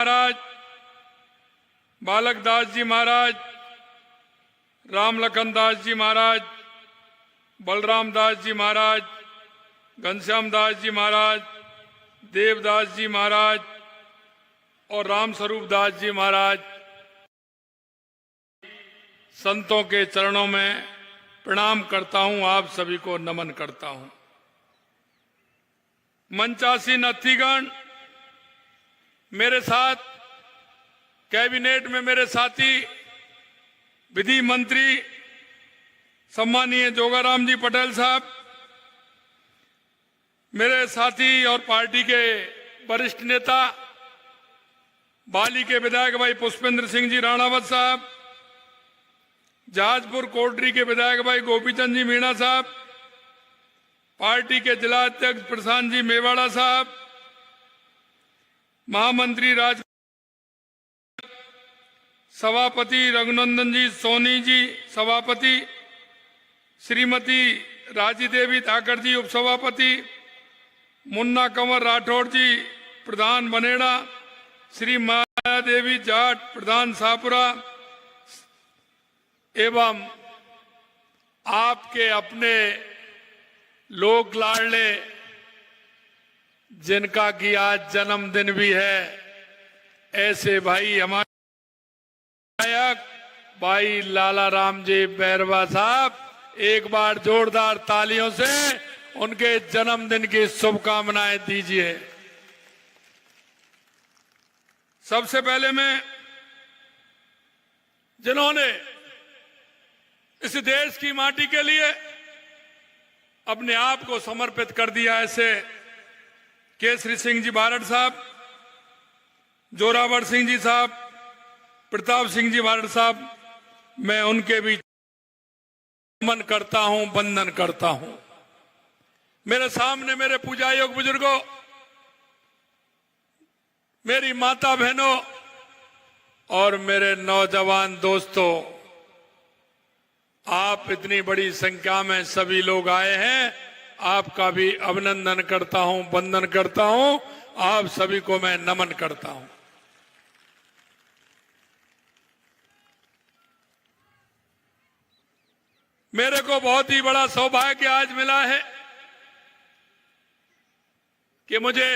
महाराज, बालक दास जी महाराज, राम लखन दास जी महाराज, बलराम दास जी महाराज, घनश्याम दास जी महाराज, देवदास जी महाराज और राम स्वरूप दास जी महाराज, संतों के चरणों में प्रणाम करता हूं। आप सभी को नमन करता हूं। मंचासीन अतिथिगण, मेरे साथ कैबिनेट में मेरे साथी विधि मंत्री सम्मानीय जोगाराम जी पटेल साहब, मेरे साथी और पार्टी के वरिष्ठ नेता बाली के विधायक भाई पुष्पेंद्र सिंह जी राणावत साहब, जहाजपुर कोटरी के विधायक भाई गोपीचंद जी मीणा साहब, पार्टी के जिला अध्यक्ष प्रशांत जी मेवाड़ा साहब, महामंत्री राज सभापति रघुनंदन जी सोनी जी सभापति, श्रीमती राजी देवी ठाकर जी उपसभापति, मुन्ना कंवर राठौड़ जी प्रधान बनेड़ा, श्री माया देवी जाट प्रधान शाहपुरा एवं आपके अपने लोक लाडले जिनका कि आज जन्मदिन भी है, ऐसे भाई हमारे नायक भाई लाला राम जी बैरवा साहब, एक बार जोरदार तालियों से उनके जन्मदिन की शुभकामनाएं दीजिए। सबसे पहले मैं जिन्होंने इस देश की माटी के लिए अपने आप को समर्पित कर दिया, ऐसे केसरी सिंह जी बारड साहब, जोरावर सिंह जी साहब, प्रताप सिंह जी बारड साहब, मैं उनके भी नमन करता हूं, वंदन करता हूं। मेरे सामने मेरे पूजा योग बुजुर्गों, मेरी माता बहनों और मेरे नौजवान दोस्तों, आप इतनी बड़ी संख्या में सभी लोग आए हैं, आपका भी अभिनंदन करता हूं, वंदन करता हूं। आप सभी को मैं नमन करता हूं। मेरे को बहुत ही बड़ा सौभाग्य आज मिला है कि मुझे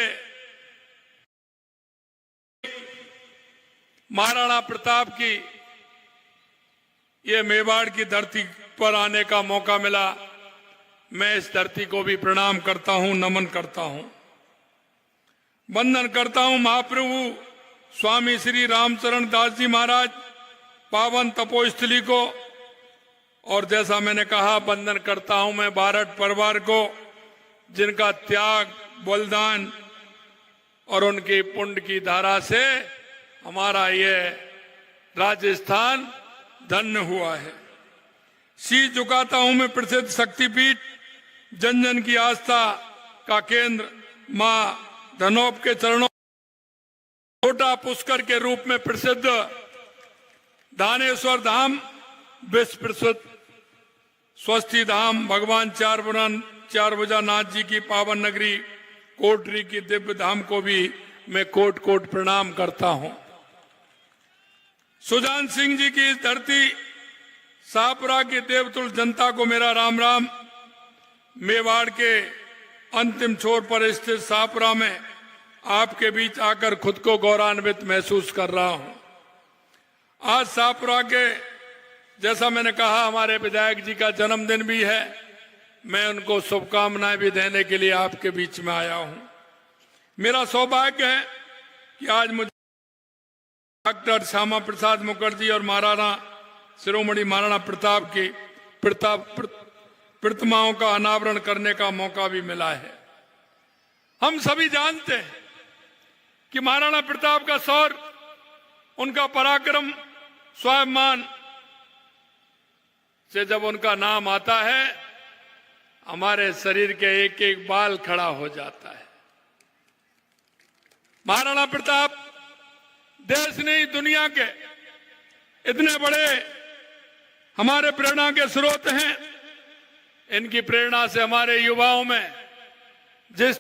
महाराणा प्रताप की ये मेवाड़ की धरती पर आने का मौका मिला। मैं इस धरती को भी प्रणाम करता हूं, नमन करता हूं, वंदन करता हूं महाप्रभु स्वामी श्री रामचरण दास जी महाराज पावन तपोस्थली को। और जैसा मैंने कहा, वंदन करता हूं मैं बारड परिवार को, जिनका त्याग, बलिदान और उनकी पुण्य की धारा से हमारा ये राजस्थान धन्य हुआ है। शीश झुकाता हूं मैं प्रसिद्ध शक्तिपीठ, जन जन की आस्था का केंद्र मां धनौप के चरणों, छोटा पुष्कर के रूप में प्रसिद्ध दानेश्वर धाम, विश्व प्रसिद्ध स्वस्ति धाम, भगवान चार नाथ जी की पावन नगरी कोटरी की दिव्य धाम को भी मैं कोट कोट प्रणाम करता हूं। सुजान सिंह जी की इस धरती शाहपुरा की देवतुल जनता को मेरा राम राम। मेवाड़ के अंतिम छोर पर स्थित शाहपुरा में आपके बीच आकर खुद को गौरवान्वित महसूस कर रहा हूं। आज शाहपुरा के, जैसा मैंने कहा, हमारे विधायक जी का जन्मदिन भी है। मैं उनको शुभकामनाएं भी देने के लिए आपके बीच में आया हूं। मेरा सौभाग्य है कि आज मुझे डॉक्टर श्यामा प्रसाद मुखर्जी और महाराणा शिरोमणि महाराणा प्रताप की प्रतिमाओं का अनावरण करने का मौका भी मिला है। हम सभी जानते हैं कि महाराणा प्रताप का शौर्य, उनका पराक्रम, स्वाभिमान से जब उनका नाम आता है, हमारे शरीर के एक एक बाल खड़ा हो जाता है। महाराणा प्रताप देश नहीं, दुनिया के इतने बड़े हमारे प्रेरणा के स्रोत हैं। इनकी प्रेरणा से हमारे युवाओं में जिस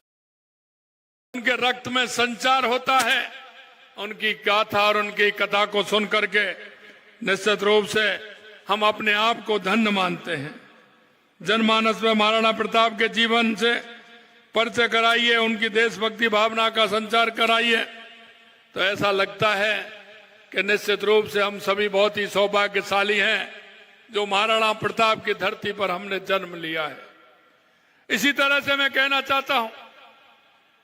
उनके रक्त में संचार होता है, उनकी गाथा और उनकी कथा को सुन करके निश्चित रूप से हम अपने आप को धन्य मानते हैं। जनमानस में महाराणा प्रताप के जीवन से परिचय कराइए, उनकी देशभक्ति भावना का संचार कराइए, तो ऐसा लगता है कि निश्चित रूप से हम सभी बहुत ही सौभाग्यशाली हैं जो महाराणा प्रताप की धरती पर हमने जन्म लिया है। इसी तरह से मैं कहना चाहता हूं,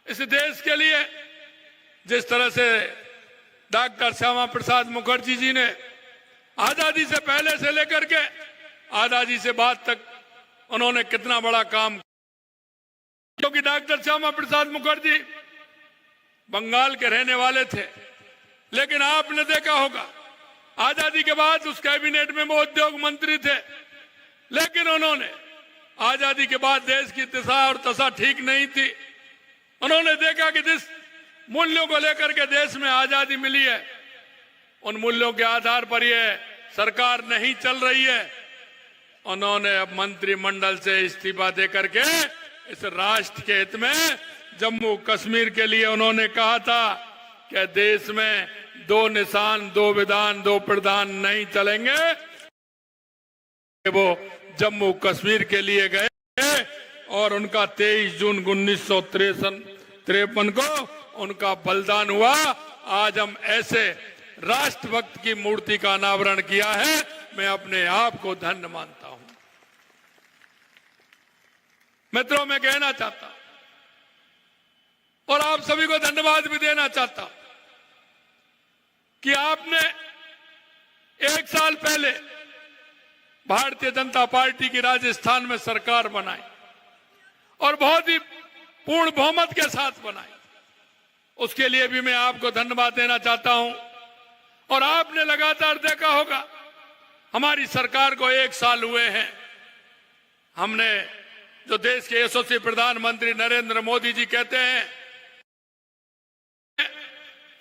इस देश के लिए जिस तरह से डॉक्टर श्यामा प्रसाद मुखर्जी जी ने आजादी से पहले से लेकर के आजादी से बाद तक उन्होंने कितना बड़ा काम, क्योंकि डॉक्टर श्यामा प्रसाद मुखर्जी बंगाल के रहने वाले थे, लेकिन आपने देखा होगा आजादी के बाद उस कैबिनेट में वो उद्योग मंत्री थे, लेकिन उन्होंने आजादी के बाद देश की दिशा और दशा ठीक नहीं थी। उन्होंने देखा कि जिस मूल्यों को लेकर के देश में आजादी मिली है, उन मूल्यों के आधार पर यह सरकार नहीं चल रही है। उन्होंने अब मंत्रिमंडल से इस्तीफा देकर के इस राष्ट्र के हित में जम्मू कश्मीर के लिए उन्होंने कहा था कि देश में 2 निशान, 2 विधान, 2 प्रधान नहीं चलेंगे। वो जम्मू कश्मीर के लिए गए और उनका 23 जून 1953 को उनका बलिदान हुआ। आज हम ऐसे राष्ट्रभक्त की मूर्ति का अनावरण किया है, मैं अपने आप को धन्य मानता हूं। मित्रों, मैं कहना चाहता हूं और आप सभी को धन्यवाद भी देना चाहता हूं कि आपने 1 साल पहले भारतीय जनता पार्टी की राजस्थान में सरकार बनाई और बहुत ही पूर्ण बहुमत के साथ बनाई। उसके लिए भी मैं आपको धन्यवाद देना चाहता हूं। और आपने लगातार देखा होगा हमारी सरकार को 1 साल हुए हैं, हमने जो देश के यशस्वी प्रधानमंत्री नरेंद्र मोदी जी कहते हैं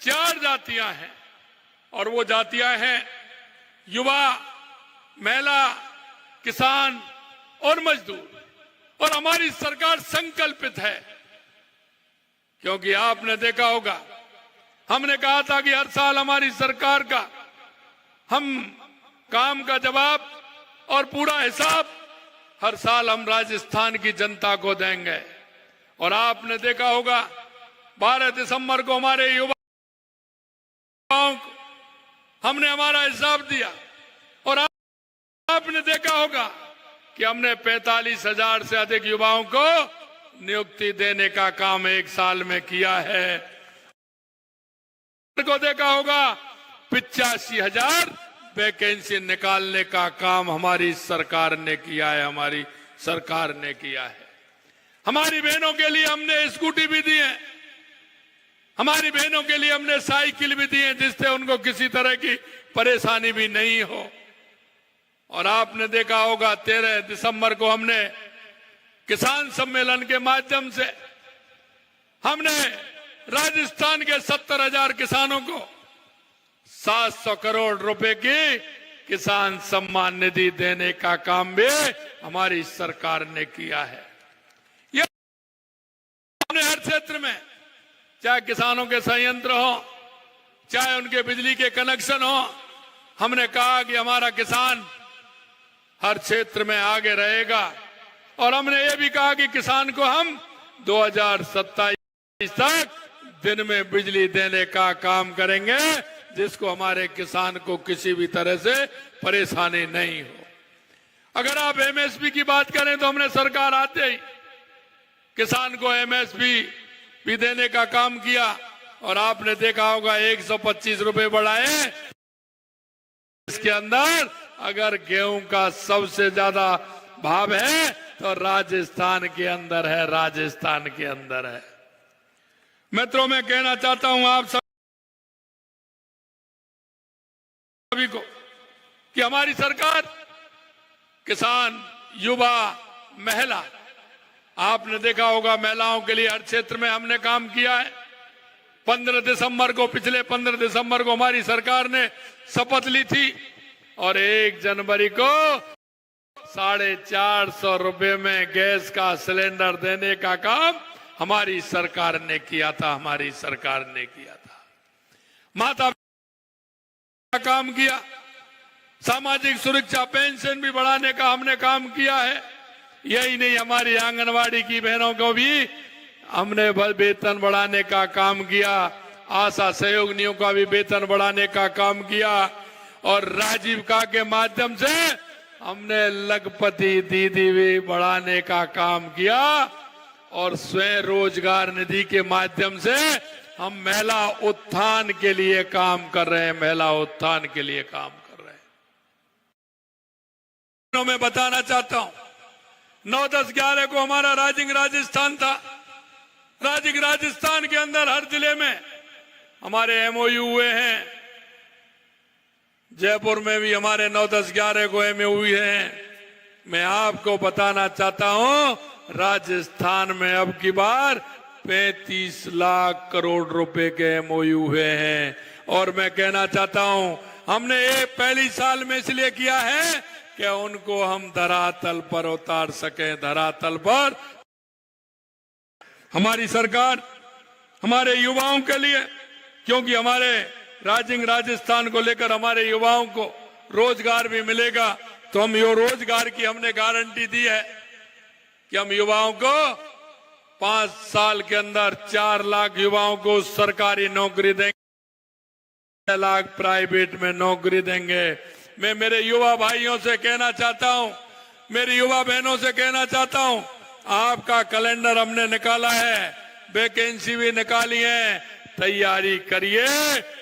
4 जातियां हैं, और वो जातियां हैं युवा, महिला, किसान और मजदूर। और हमारी सरकार संकल्पित है, क्योंकि आपने देखा होगा हमने कहा था कि हर साल हमारी सरकार का हम काम का जवाब और पूरा हिसाब हर साल हम राजस्थान की जनता को देंगे। और आपने देखा होगा 12 दिसंबर को हमारे युवाओं को हमने हमारा हिसाब दिया, और आपने देखा होगा कि हमने 45,000 से अधिक युवाओं को नियुक्ति देने का काम 1 साल में किया है। को देखा होगा 85,000 वैकेंसी निकालने का काम हमारी सरकार ने किया है, हमारी सरकार ने किया है। हमारी बहनों के लिए हमने स्कूटी भी दी है, हमारी बहनों के लिए हमने साइकिल भी दी है, जिससे उनको किसी तरह की परेशानी भी नहीं हो। और आपने देखा होगा 13 दिसंबर को हमने किसान सम्मेलन के माध्यम से हमने राजस्थान के 70,000 किसानों को 700 करोड़ रुपए की किसान सम्मान निधि देने का काम भी हमारी सरकार ने किया है। यह हमने हर क्षेत्र में, चाहे किसानों के संयंत्र हो, चाहे उनके बिजली के कनेक्शन हो, हमने कहा कि हमारा किसान हर क्षेत्र में आगे रहेगा। और हमने ये भी कहा कि किसान को हम 2027 तक दिन में बिजली देने का काम करेंगे, जिसको हमारे किसान को किसी भी तरह से परेशानी नहीं हो। अगर आप एमएसपी की बात करें तो हमने सरकार आते ही किसान को एमएसपी भी देने का काम किया, और आपने देखा होगा 125 रुपए बढ़ाए। इसके अंदर अगर गेहूं का सबसे ज्यादा भाव है तो राजस्थान के अंदर है, राजस्थान के अंदर है। मित्रों, मैं कहना चाहता हूं आप सभी को कि हमारी सरकार किसान, युवा, महिला, आपने देखा होगा महिलाओं के लिए हर क्षेत्र में हमने काम किया है। 15 दिसंबर को, पिछले 15 दिसंबर को हमारी सरकार ने शपथ ली थी, और 1 जनवरी को 450 रुपए में गैस का सिलेंडर देने का काम हमारी सरकार ने किया था, हमारी सरकार ने किया था। माता का काम किया, सामाजिक सुरक्षा पेंशन भी बढ़ाने का हमने काम किया है। यही नहीं, हमारी आंगनवाड़ी की बहनों को भी हमने वेतन बढ़ाने का काम किया, आशा सहयोगिनियों का भी वेतन बढ़ाने का काम किया, और राजीव का के माध्यम से हमने लखपति दीदी भी बढ़ाने का काम किया, और स्वयं रोजगार निधि के माध्यम से हम महिला उत्थान के लिए काम कर रहे हैं, महिला उत्थान के लिए काम कर रहे हैं। मैं बताना चाहता हूं, 9, 10, 11 को हमारा राजिंग राजस्थान था। राजिंग राजस्थान के अंदर हर जिले में हमारे एमओयू हुए हैं। जयपुर में भी हमारे 9, 10, 11 को एमओयू हैं। मैं आपको बताना चाहता हूं, राजस्थान में अब की बार 35 लाख करोड़ रुपए के एमओयू हुए हैं। और मैं कहना चाहता हूं, हमने ये पहली साल में इसलिए किया है कि उनको हम धरातल पर उतार सकें। धरातल पर हमारी सरकार हमारे युवाओं के लिए, क्योंकि हमारे राजिंग राजस्थान को लेकर हमारे युवाओं को रोजगार भी मिलेगा, तो हम ये रोजगार की हमने गारंटी दी है कि हम युवाओं को 5 साल के अंदर 4 लाख युवाओं को सरकारी नौकरी देंगे, 6 लाख प्राइवेट में नौकरी देंगे। मैं मेरे युवा भाइयों से कहना चाहता हूं, मेरी युवा बहनों से कहना चाहता हूं, आपका कैलेंडर हमने निकाला है, वैकेंसी भी निकाली है, तैयारी करिए,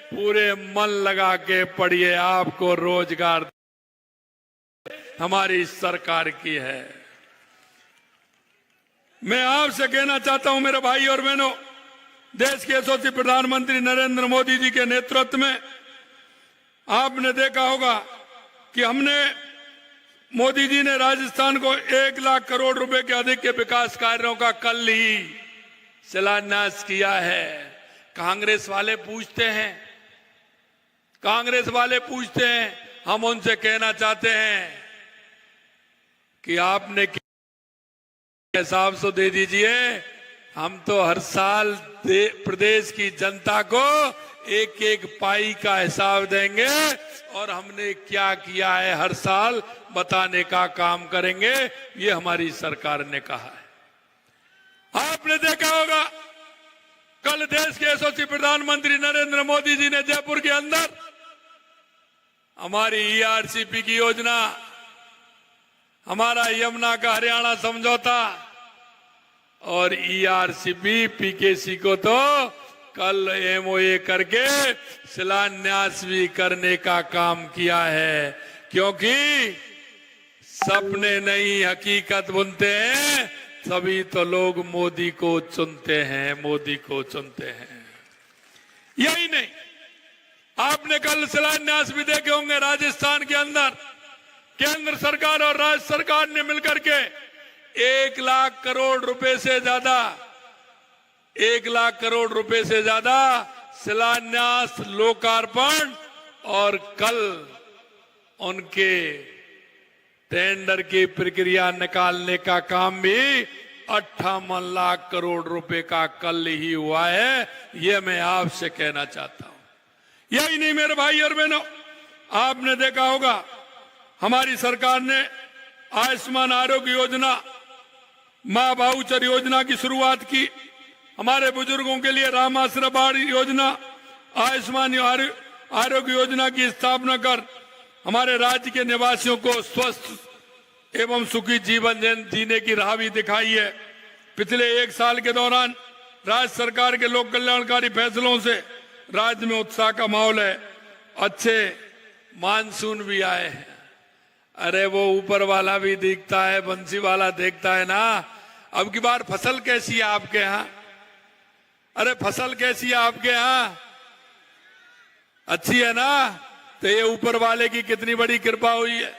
पूरे मन लगा के पढ़िए, आपको रोजगार हमारी सरकार की है। मैं आपसे कहना चाहता हूं मेरे भाई और बहनों, देश के यशस्वी प्रधानमंत्री नरेंद्र मोदी जी के नेतृत्व में आपने देखा होगा कि हमने मोदी जी ने राजस्थान को 1 लाख करोड़ रुपए के अधिक के विकास कार्यों का कल ही शिलान्यास किया है। कांग्रेस वाले पूछते हैं, हम उनसे कहना चाहते हैं कि आपने हिसाब से दे दीजिए। हम तो हर साल प्रदेश की जनता को 1-1 पाई का हिसाब देंगे, और हमने क्या किया है हर साल बताने का काम करेंगे, ये हमारी सरकार ने कहा है। आपने देखा होगा कल देश के यशस्वी प्रधानमंत्री नरेंद्र मोदी जी ने जयपुर के अंदर हमारी ईआरसीपी की योजना, हमारा यमुना का हरियाणा समझौता और ईआरसीपी पीकेसी को तो कल एमओए करके शिलान्यास भी करने का काम किया है, क्योंकि सपने नहीं हकीकत बुनते हैं, तभी तो लोग मोदी को चुनते हैं, मोदी को चुनते हैं। यही नहीं, आपने कल शिलान्यास भी देखे होंगे राजस्थान के अंदर, केंद्र सरकार और राज्य सरकार ने मिलकर के 1 लाख करोड़ रुपए से ज्यादा, 1 लाख करोड़ रुपए से ज्यादा शिलान्यास, लोकार्पण, और कल उनके टेंडर की प्रक्रिया निकालने का काम भी 58 लाख करोड़ रुपए का कल ही हुआ है। ये मैं आपसे कहना चाहता हूं। यही नहीं मेरे भाई और बहनों, आपने देखा होगा हमारी सरकार ने आयुष्मान आरोग्य योजना, मां वाउचर योजना की शुरुआत की। हमारे बुजुर्गों के लिए राम आश्रय बाढ़ योजना, आयुष्मान आरोग्य योजना की स्थापना कर हमारे राज्य के निवासियों को स्वस्थ एवं सुखी जीवन जीने की राह भी दिखाई है। पिछले 1 साल के दौरान राज्य सरकार के लोक कल्याणकारी फैसलों से राज्य में उत्साह का माहौल है। अच्छे मानसून भी आए हैं। अरे वो ऊपर वाला भी दिखता है, बंसी वाला देखता है ना। अब की बार फसल कैसी है आपके यहाँ? अरे फसल कैसी है आपके यहाँ? अच्छी है ना? तो ये ऊपर वाले की कितनी बड़ी कृपा हुई है।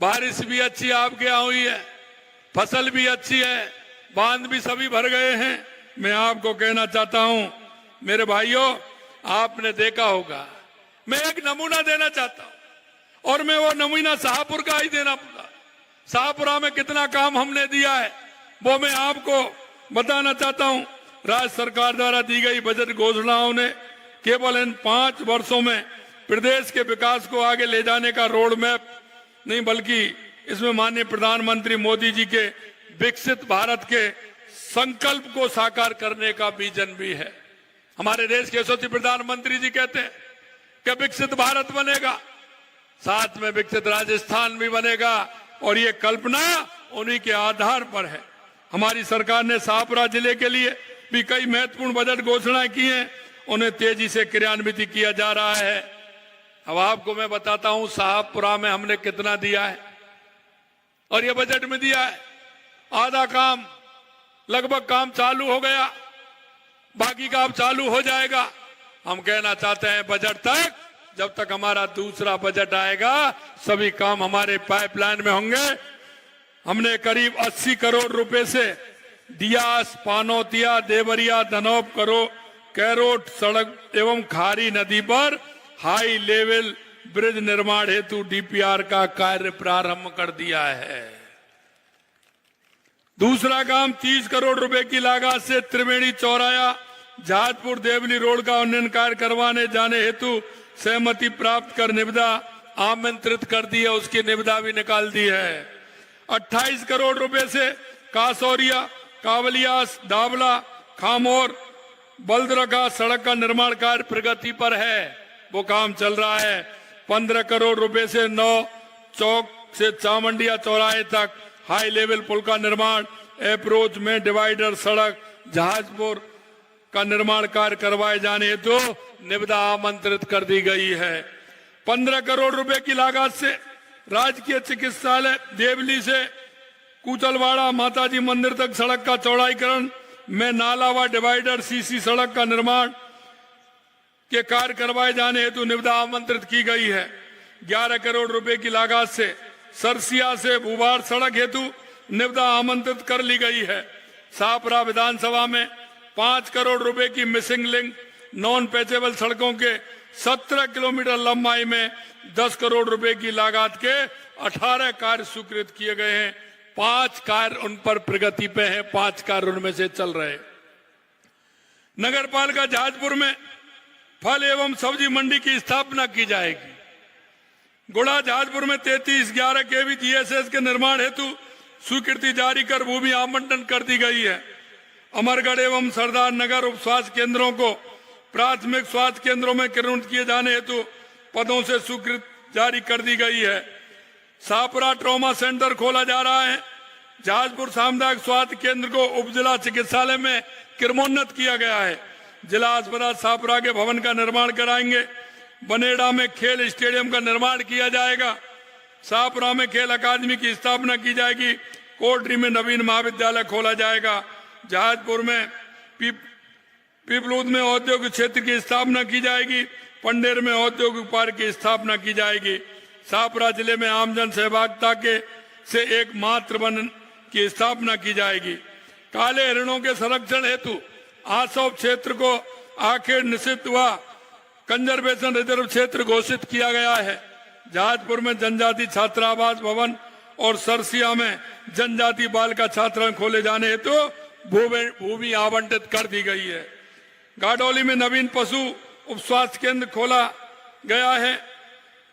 बारिश भी अच्छी आपके यहाँ हुई है, फसल भी अच्छी है, बांध भी सभी भर गए हैं। मैं आपको कहना चाहता हूं मेरे भाइयों, आपने देखा होगा, मैं एक नमूना देना चाहता हूं, और मैं वो नमूना शाहपुर का ही देना पड़ा। शाहपुरा में कितना काम हमने दिया है वो मैं आपको बताना चाहता हूं। राज्य सरकार द्वारा दी गई बजट घोषणाओं ने केवल इन 5 वर्षों में प्रदेश के विकास को आगे ले जाने का रोड मैप नहीं, बल्कि इसमें माननीय प्रधानमंत्री मोदी जी के विकसित भारत के संकल्प को साकार करने का विजन भी है। हमारे देश के यशस्वी प्रधानमंत्री जी कहते हैं कि विकसित भारत बनेगा, साथ में विकसित राजस्थान भी बनेगा, और ये कल्पना उन्हीं के आधार पर है। हमारी सरकार ने शाहपुरा जिले के लिए भी कई महत्वपूर्ण बजट घोषणाएं की हैं, उन्हें तेजी से क्रियान्वित किया जा रहा है। अब आपको मैं बताता हूं शाहपुरा में हमने कितना दिया है और ये बजट में दिया है। आधा काम, लगभग काम चालू हो गया, बाकी काम चालू हो जाएगा। हम कहना चाहते हैं बजट तक, जब तक हमारा दूसरा बजट आएगा सभी काम हमारे पाइपलाइन में होंगे। हमने करीब 80 करोड़ रुपए से डियास, पानोतिया, देवरिया, धनौब, कैरोट सड़क एवं खारी नदी पर हाई लेवल ब्रिज निर्माण हेतु डीपीआर का कार्य प्रारंभ कर दिया है। दूसरा काम 30 करोड़ रुपए की लागत से त्रिवेणी चौराया जहाजपुर देवली रोड का उन्नयन कार्य करवाने जाने हेतु सहमति प्राप्त कर निविदा आमंत्रित कर दी है, उसकी निविदा भी निकाल दी है। 28 करोड़ रुपए से कासौरिया, कावलियास, दावला, खामोर, बल्दरका सड़क का निर्माण कार्य प्रगति पर है, वो काम चल रहा है। 15 करोड़ रुपए से 9 चौक से चामुंडिया चौराहे तक हाई लेवल पुल का निर्माण, अप्रोच में डिवाइडर सड़क जहाजपुर का निर्माण कार्य करवाए जाने हेतु निविदा आमंत्रित कर दी गई है। 15 करोड़ रुपए की लागत से राजकीय चिकित्सालय देवली से कुचलवाड़ा माताजी मंदिर तक सड़क का चौड़ाईकरण में नाला व डिवाइडर सीसी सड़क का निर्माण के कार्य करवाए जाने हेतु निविदा आमंत्रित की गई है। 11 करोड़ रुपए की लागत से सरसिया से बुबार सड़क हेतु निविदा आमंत्रित कर ली गई है। शाहपुरा विधानसभा में 5 करोड़ रुपए की मिसिंग लिंक नॉन पैचेबल सड़कों के 17 किलोमीटर लंबाई में 10 करोड़ रुपए की लागत के 18 कार्य स्वीकृत किए गए हैं। 5 कार्य उन पर प्रगति पे हैं, 5 कार्य उनमें से चल रहे। नगर पालिका जहाजपुर में फल एवं सब्जी मंडी की स्थापना की जाएगी। गुड़ा जहाजपुर में 3311 केवी जीएसएस के निर्माण हेतु स्वीकृति जारी कर भूमि आवंटन कर दी गई है। अमरगढ़ एवं सरदार नगर उप स्वास्थ्य केंद्रों को प्राथमिक स्वास्थ्य केंद्रों में क्रियान्वित किए जाने हेतु पदों से स्वीकृति जारी कर दी गई है। शाहपुरा ट्रॉमा सेंटर खोला जा रहा है। जहाजपुर सामुदायिक स्वास्थ्य केंद्र को उप जिला चिकित्सालय में क्रमोन्नत किया गया है। जिला अस्पताल शाहपुरा के भवन का निर्माण कराएंगे। बनेड़ा में खेल स्टेडियम का निर्माण किया जाएगा। शाहपुरा में खेल अकादमी की स्थापना की जाएगी। कोटरी में नवीन महाविद्यालय खोला जाएगा। जहाजपुर में पीपलूद में औद्योगिक क्षेत्र की स्थापना की जाएगी। पंडेर में औद्योगिक पार्क की स्थापना की जाएगी। शाहपुरा जिले में आमजन सहभागिता के से एक मातृ वन की स्थापना की जाएगी। काले हिरणों के संरक्षण हेतु आसों क्षेत्र को आखिर निषिद्ध व कंजर्वेशन रिजर्व क्षेत्र घोषित किया गया है। जहाजपुर में जनजाति छात्रावास भवन और सरसिया में जनजाति बालिका छात्रावास खोले जाने हेतु भूमि आवंटित कर दी गई है। गाडोली में नवीन पशु उप स्वास्थ्य केंद्र खोला गया है।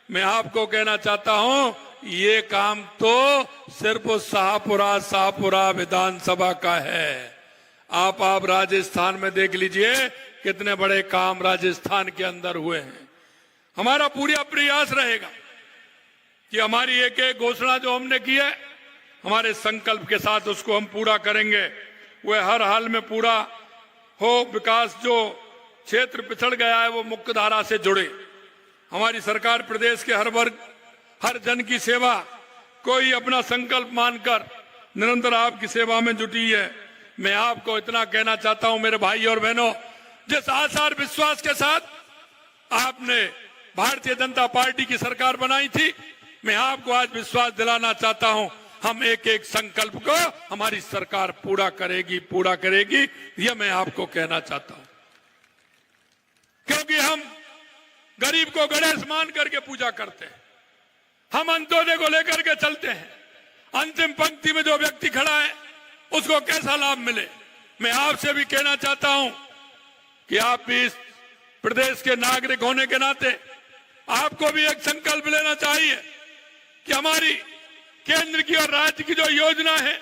मैं आपको कहना चाहता हूं ये काम तो सिर्फ शाहपुरा विधानसभा का है। आप राजस्थान में देख लीजिए कितने बड़े काम राजस्थान के अंदर हुए हैं। हमारा पूरा प्रयास रहेगा कि हमारी एक एक घोषणा जो हमने की है हमारे संकल्प के साथ उसको हम पूरा करेंगे। वह हर हाल में पूरा हो। विकास जो क्षेत्र पिछड़ गया है वो मुख्य धारा से जुड़े। हमारी सरकार प्रदेश के हर वर्ग हर जन की सेवा कोई अपना संकल्प मानकर निरंतर आपकी सेवा में जुटी है। मैं आपको इतना कहना चाहता हूं मेरे भाई और बहनों, जिस आशा और विश्वास के साथ आपने भारतीय जनता पार्टी की सरकार बनाई थी, मैं आपको आज विश्वास दिलाना चाहता हूं हम एक एक संकल्प को हमारी सरकार पूरा करेगी। यह मैं आपको कहना चाहता हूं, क्योंकि हम गरीब को गणेश मान करके पूजा करते हैं। हम अंत्योदय को लेकर के चलते हैं। अंतिम पंक्ति में जो व्यक्ति खड़ा है उसको कैसा लाभ मिले। मैं आपसे भी कहना चाहता हूं कि आप भी इस प्रदेश के नागरिक होने के नाते आपको भी एक संकल्प लेना चाहिए कि हमारी केंद्र की और राज्य की जो योजना है,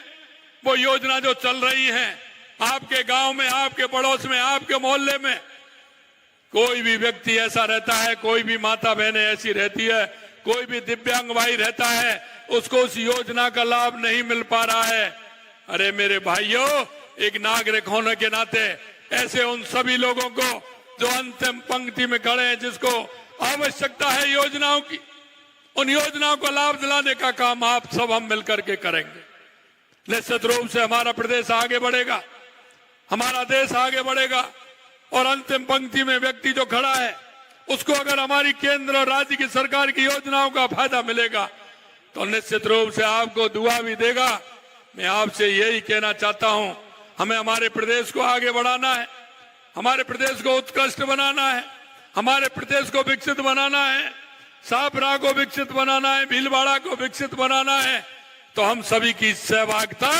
वो योजना जो चल रही है आपके गांव में, आपके पड़ोस में, आपके मोहल्ले में कोई भी व्यक्ति ऐसा रहता है, कोई भी माता बहनें ऐसी रहती है, कोई भी दिव्यांग भाई रहता है, उसको उस योजना का लाभ नहीं मिल पा रहा है। अरे मेरे भाइयों, एक नागरिक होने के नाते ऐसे उन सभी लोगों को जो अंतिम पंक्ति में खड़े हैं, जिसको आवश्यकता है योजनाओं की, उन योजनाओं को लाभ दिलाने का काम आप सब हम मिलकर के करेंगे। निश्चित रूप से हमारा प्रदेश आगे बढ़ेगा, हमारा देश आगे बढ़ेगा। और अंतिम पंक्ति में व्यक्ति जो खड़ा है, उसको अगर हमारी केंद्र और राज्य की सरकार की योजनाओं का फायदा मिलेगा तो निश्चित रूप से आपको दुआ भी देगा। मैं आपसे यही कहना चाहता हूं, हमें हमारे प्रदेश को आगे बढ़ाना है, हमारे प्रदेश को उत्कृष्ट बनाना है, हमारे प्रदेश को विकसित बनाना है, सापरा को विकसित बनाना है, भीलवाड़ा को विकसित बनाना है। तो हम सभी की सहभागिता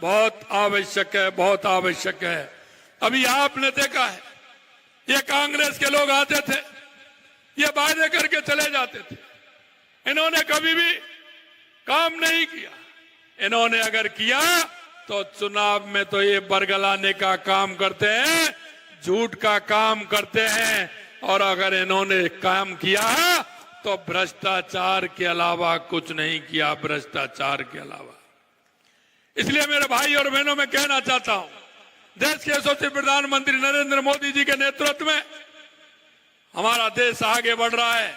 बहुत आवश्यक है, बहुत आवश्यक है। अभी आपने देखा है, ये कांग्रेस के लोग आते थे, ये वादे करके चले जाते थे, इन्होंने कभी भी काम नहीं किया। इन्होंने अगर किया तो चुनाव में तो ये बरगलाने का काम करते हैं, झूठ का काम करते हैं। और अगर इन्होंने काम किया तो भ्रष्टाचार के अलावा कुछ नहीं किया, भ्रष्टाचार के अलावा। इसलिए मेरे भाई और बहनों, मैं कहना चाहता हूं, देश के यशस्वी प्रधानमंत्री नरेंद्र मोदी जी के नेतृत्व में हमारा देश आगे बढ़ रहा है।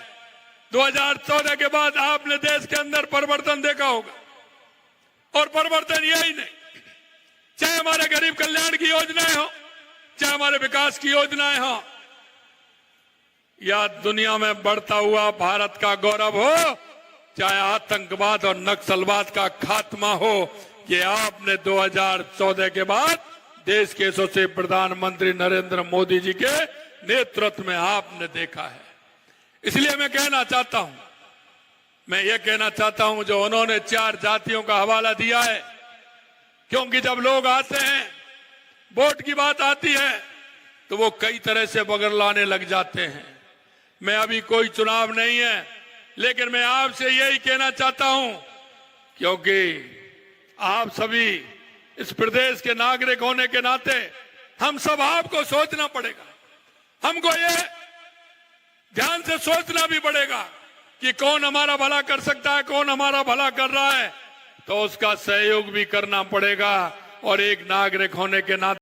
2014 के बाद आपने देश के अंदर परिवर्तन देखा होगा, और परिवर्तन यही नहीं, चाहे हमारे गरीब कल्याण की योजनाएं हो, चाहे हमारे विकास की योजनाएं हो, या दुनिया में बढ़ता हुआ भारत का गौरव हो, चाहे आतंकवाद और नक्सलवाद का खात्मा हो, ये आपने 2014 के बाद देश के यशस्वी प्रधानमंत्री नरेंद्र मोदी जी के नेतृत्व में आपने देखा है। इसलिए मैं कहना चाहता हूं, मैं ये कहना चाहता हूं, जो उन्होंने 4 जातियों का हवाला दिया है, क्योंकि जब लोग आते हैं, वोट की बात आती है, तो वो कई तरह से बगलाने लग जाते हैं। मैं अभी कोई चुनाव नहीं है, लेकिन मैं आपसे यही कहना चाहता हूं, क्योंकि आप सभी इस प्रदेश के नागरिक होने के नाते हम सब आपको सोचना पड़ेगा, हमको ये ध्यान से सोचना भी पड़ेगा कि कौन हमारा भला कर सकता है, कौन हमारा भला कर रहा है, तो उसका सहयोग भी करना पड़ेगा। और एक नागरिक होने के नाते